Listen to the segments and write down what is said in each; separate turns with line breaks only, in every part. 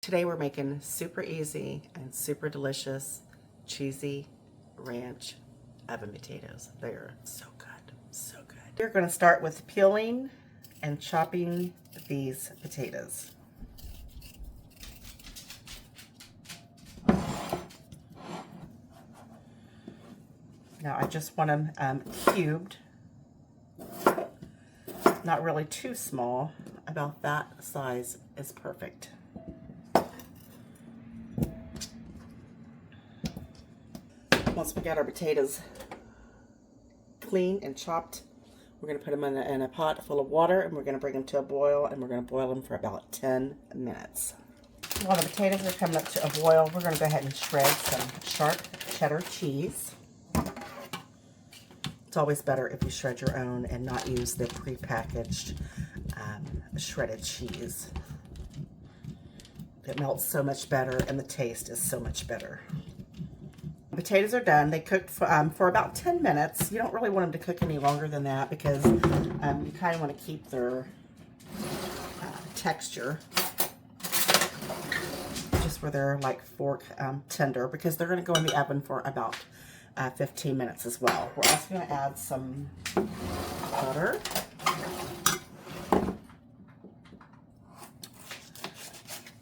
Today we're making super easy and super delicious cheesy ranch oven potatoes. They're so good, so good. We're going to start with peeling and chopping these potatoes. Now I just want them cubed, not really too small. About that size is perfect. Once we got our potatoes clean and chopped, we're going to put them in a pot full of water, and we're going to bring them to a boil, and we're going to boil them for about 10 minutes. While the potatoes are coming up to a boil, we're going to go ahead and shred some sharp cheddar cheese. It's always better if you shred your own and not use the prepackaged shredded cheese. It melts so much better, and the taste is so much better. The potatoes are done. They cooked for about 10 minutes. You don't really want them to cook any longer than that because you kind of want to keep their texture just where they're like fork tender, because they're going to go in the oven for about 15 minutes as well. We're also going to add some butter. A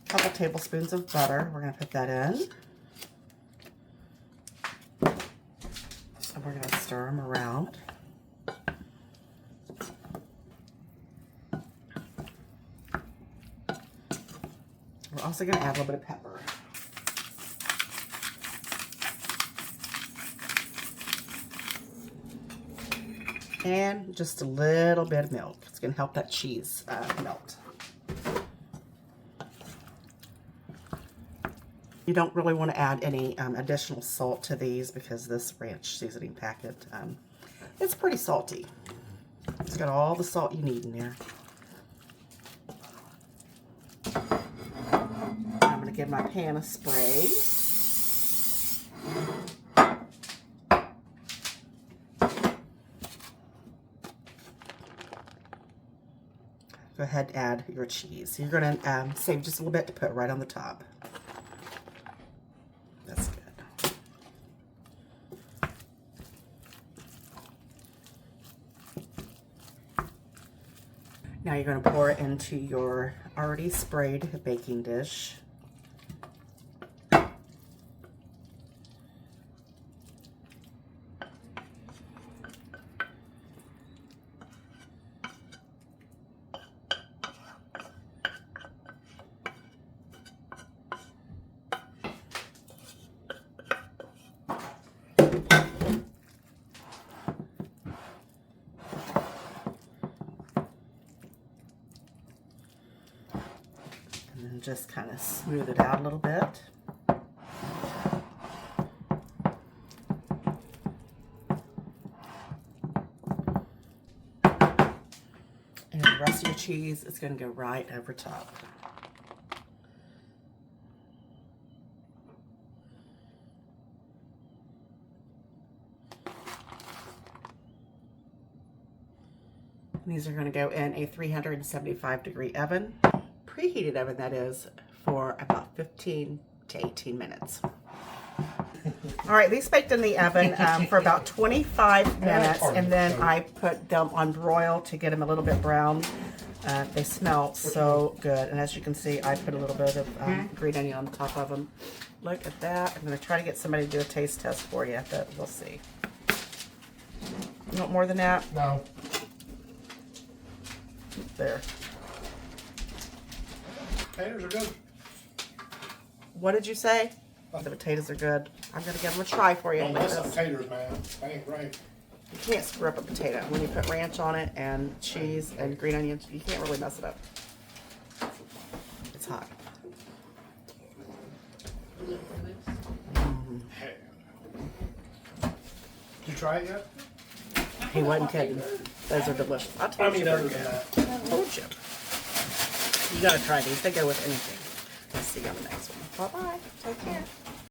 couple tablespoons of butter. We're going to put that in. And we're going to stir them around. We're also going to add a little bit of pepper. And just a little bit of milk. It's going to help that cheese melt. You don't really want to add any additional salt to these because this ranch seasoning packet, it's pretty salty. It's got all the salt you need in there. I'm going to give my pan a spray. Go ahead and add your cheese. You're going to save just a little bit to put right on the top. That's good. Now you're going to pour it into your already sprayed baking dish. And just kind of smooth it out a little bit. And the rest of your cheese is going to go right over top. And these are going to go in a 375-degree oven. Preheated oven, that is, for about 15 to 18 minutes. All right, these baked in the oven for about 25 minutes, and then I put them on broil to get them a little bit brown. They smell so good, and as you can see, I put a little bit of green onion on the top of them. Look at that. I'm going to try to get somebody to do a taste test for you, but we'll see. You want more than that?
No.
There.
Potatoes are good.
What did you say? The potatoes are good. I'm going to give them a try for you.
Don't mess up potatoes, man. That ain't right.
You can't screw up a potato. When you put ranch on it and cheese and green onions, you can't really mess it up. It's hot.
Hey. Did you try it yet?
He wasn't kidding. Those are delicious. I told you.
other than that.
I told you. You gotta try these. They go with anything. Let's see you on the next one. Bye-bye. Take care.